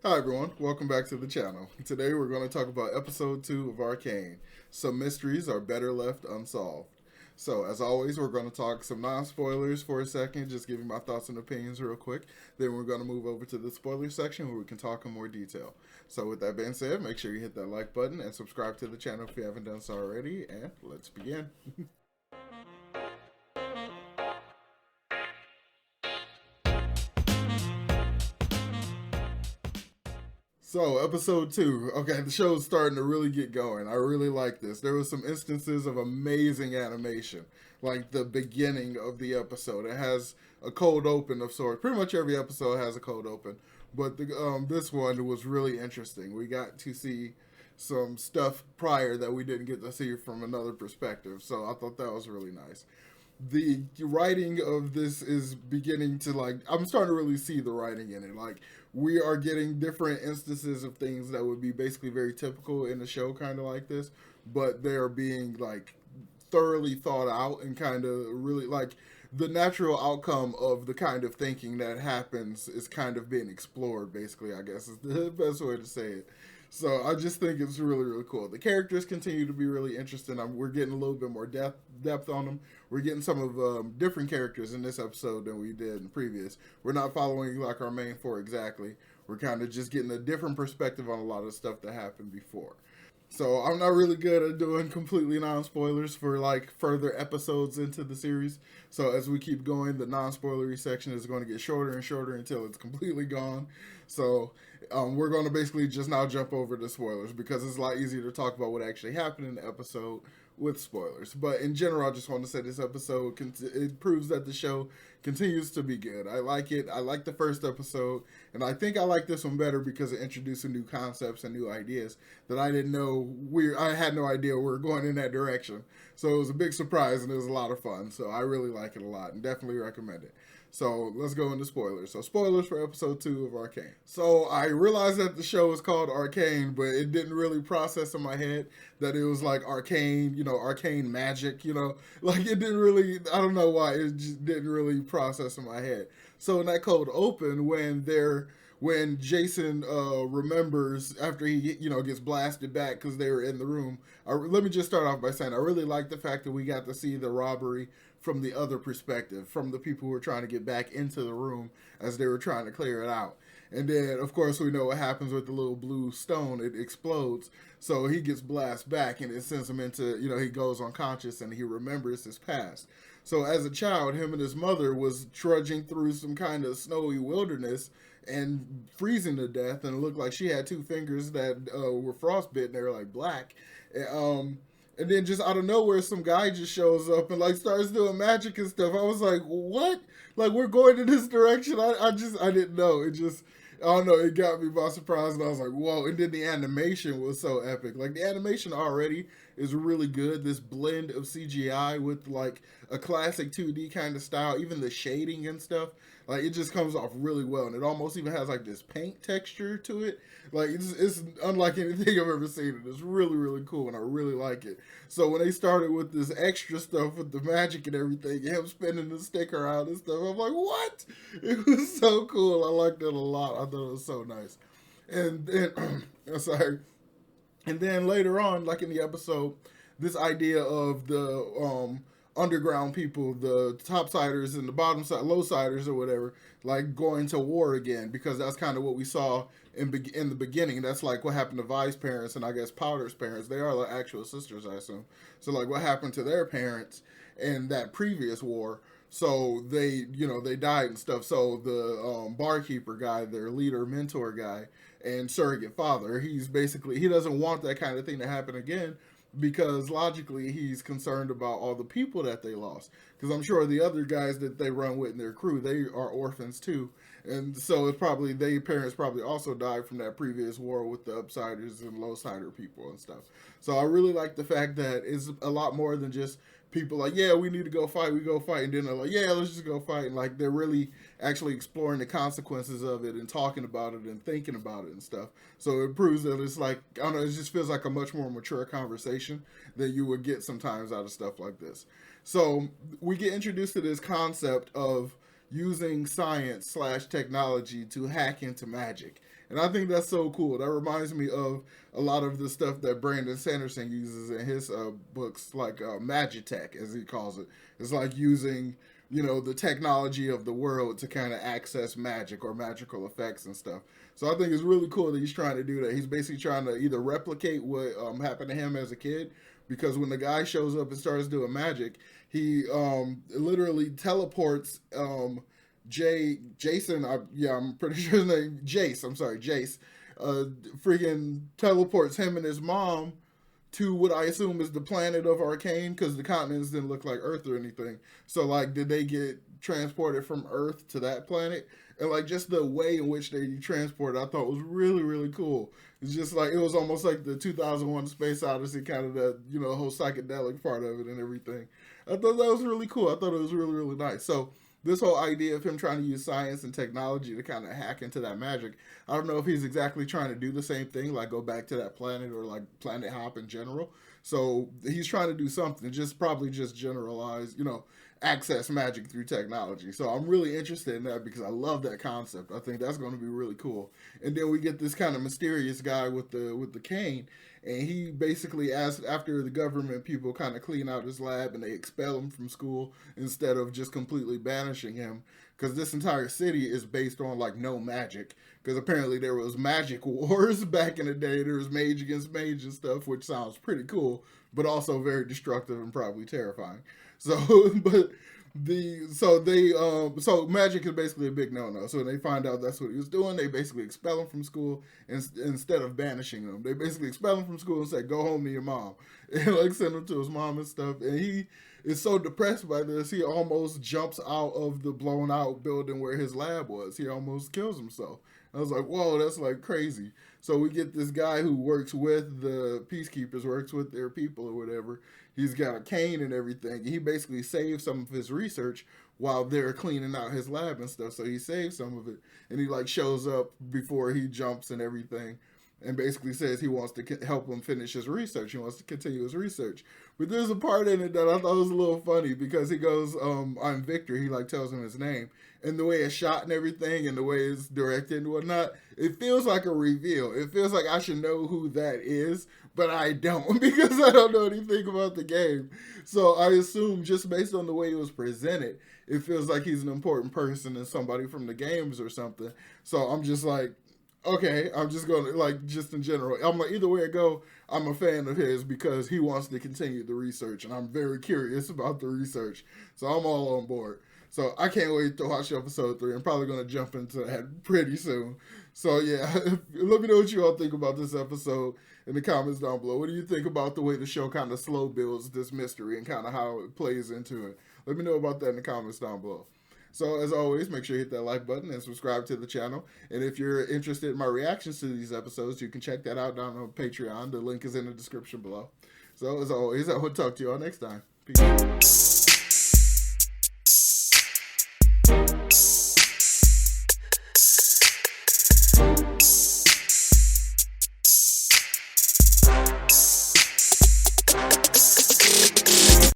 Hi everyone, welcome back to the channel. Today we're going to talk about episode 2 of Arcane. Some mysteries are better left unsolved. So, as always, we're going to talk some non-spoilers for a second, just giving my thoughts and opinions real quick. Then we're going to move over to the spoiler section where we can talk in more detail. So, with that being said, make sure you hit that like button and subscribe to the channel if you haven't done so already, and let's begin. So, episode 2. Okay, the show's starting to really get going. I really like this. There was some instances of amazing animation. Like the beginning of the episode. It has a cold open of sorts. Pretty much every episode has a cold open. But this one was really interesting. We got to see some stuff prior that we didn't get to see from another perspective. So I thought that was really nice. The writing of this is beginning to, like, I'm starting to really see the writing in it. Like, we are getting different instances of things that would be basically very typical in a show kind of like this, but they are being like thoroughly thought out and kind of really like the natural outcome of the kind of thinking that happens is kind of being explored, basically, I guess is the best way to say it. So I just think it's really, really cool. The characters continue to be really interesting. We're getting a little bit more depth on them. We're getting some of different characters in this episode than we did in previous. We're not following like our main four exactly. We're kind of just getting a different perspective on a lot of stuff that happened before. So I'm not really good at doing completely non-spoilers for like further episodes into the series. So as we keep going, the non-spoilery section is going to get shorter and shorter until it's completely gone. So we're going to basically just now jump over to spoilers because it's a lot easier to talk about what actually happened in the episode with spoilers. But in general, I just want to say this episode, it proves that the show continues to be good. I like it. I like the first episode, and I think I like this one better because it introduced some new concepts and new ideas that I didn't know I had no idea we were going in that direction. So it was a big surprise and it was a lot of fun. So I really like it a lot and definitely recommend it. So let's go into spoilers. So spoilers for episode 2 of Arcane. So I realized that the show is called Arcane, but it didn't really process in my head that it was like arcane, arcane magic, like it didn't really, I don't know why, it just didn't really process in my head. So in that cold open, when Jason remembers after he gets blasted back because they were in the room. Let me just start off by saying I really like the fact that we got to see the robbery from the other perspective, from the people who were trying to get back into the room as they were trying to clear it out. And then, of course, we know what happens with the little blue stone. It explodes. So he gets blasted back and it sends him into, he goes unconscious and he remembers his past. So as a child, him and his mother was trudging through some kind of snowy wilderness and freezing to death. And it looked like she had two fingers that were frostbitten. They were like black. And then just out of nowhere, some guy just shows up and like starts doing magic and stuff. I was like, what? Like we're going in this direction? I didn't know. It just, I don't know, it got me by surprise and I was like, whoa. And then the animation was so epic. Like the animation already is really good. This blend of CGI with like a classic 2D kind of style, even the shading and stuff, like it just comes off really well. And it almost even has like this paint texture to it. Like it's unlike anything I've ever seen. And it's really, really cool and I really like it. So when they started with this extra stuff with the magic and everything, him spinning the sticker out and stuff, I'm like, what? It was so cool. I liked it a lot. I thought it was so nice. And then, sorry. And then later on, like in the episode, this idea of the underground people, the topsiders and the bottom side, low siders or whatever, like going to war again, because that's kind of what we saw in the beginning. That's like what happened to Vi's parents and I guess Powder's parents. They are the actual sisters, I assume. So like what happened to their parents in that previous war. So they died and stuff. So the barkeeper guy, their leader, mentor guy, and surrogate father, he doesn't want that kind of thing to happen again because logically he's concerned about all the people that they lost. Because I'm sure the other guys that they run with in their crew, they are orphans too. And so it's probably, their parents probably also died from that previous war with the upsiders and lowsider people and stuff. So I really like the fact that it's a lot more than just people like, yeah, we need to go fight, we go fight, and then they're like, yeah, let's just go fight. And like they're really actually exploring the consequences of it and talking about it and thinking about it and stuff. So it proves that it's like, I don't know, it just feels like a much more mature conversation than you would get sometimes out of stuff like this. So we get introduced to this concept of using science / technology to hack into magic. And I think that's so cool. That reminds me of a lot of the stuff that Brandon Sanderson uses in his books, like Magitech, as he calls it. It's like using, the technology of the world to kind of access magic or magical effects and stuff. So I think it's really cool that he's trying to do that. He's basically trying to either replicate what happened to him as a kid, because when the guy shows up and starts doing magic, he literally teleports Jason, I'm pretty sure his name, Jace, freaking teleports him and his mom to what I assume is the planet of Arcane, because the continents didn't look like Earth or anything. So, like, did they get transported from Earth to that planet? And, like, just the way in which they transported, I thought was really, really cool. It's just like, it was almost like the 2001 Space Odyssey, kind of the, the whole psychedelic part of it and everything. I thought that was really cool. I thought it was really, really nice. So, this whole idea of him trying to use science and technology to kind of hack into that magic, I don't know if he's exactly trying to do the same thing, like go back to that planet or like planet hop in general. So he's trying to do something, probably just generalize, access magic through technology. So I'm really interested in that because I love that concept. I think that's going to be really cool. And then we get this kind of mysterious guy with the cane, and he basically asks, after the government people kind of clean out his lab and they expel him from school instead of just completely banishing him, because this entire city is based on like no magic, because apparently there was magic wars back in the day. There was mage against mage and stuff, which sounds pretty cool, but also very destructive and probably terrifying. So, so magic is basically a big no-no. So when they find out that's what he was doing, they basically expel him from school instead of banishing him. They basically expel him from school and say, "Go home to your mom," and like send him to his mom and stuff. And he is so depressed by this, he almost jumps out of the blown out building where his lab was. He almost kills himself. I was like, whoa, that's like crazy. So we get this guy who works with the peacekeepers, works with their people or whatever. He's got a cane and everything. He basically saves some of his research while they're cleaning out his lab and stuff. So he saves some of it, and he like shows up before he jumps and everything, and basically says he wants to help him finish his research. He wants to continue his research. But there's a part in it that I thought was a little funny, because he goes, I'm Victor. He like tells him his name. And the way it's shot and everything and the way it's directed and whatnot, it feels like a reveal. It feels like I should know who that is, but I don't, because I don't know anything about the game. So I assume, just based on the way it was presented, it feels like he's an important person and somebody from the games or something. So I'm just like, okay, I'm just going to, like, just in general, I'm like, either way I go, I'm a fan of his because he wants to continue the research, and I'm very curious about the research. So I'm all on board. So I can't wait to watch episode 3. I'm probably going to jump into that pretty soon. So yeah, let me know what you all think about this episode in the comments down below. What do you think about the way the show kind of slow builds this mystery and kind of how it plays into it? Let me know about that in the comments down below. So as always, make sure you hit that like button and subscribe to the channel. And if you're interested in my reactions to these episodes, you can check that out down on Patreon. The link is in the description below. So as always, I will talk to you all next time. Peace.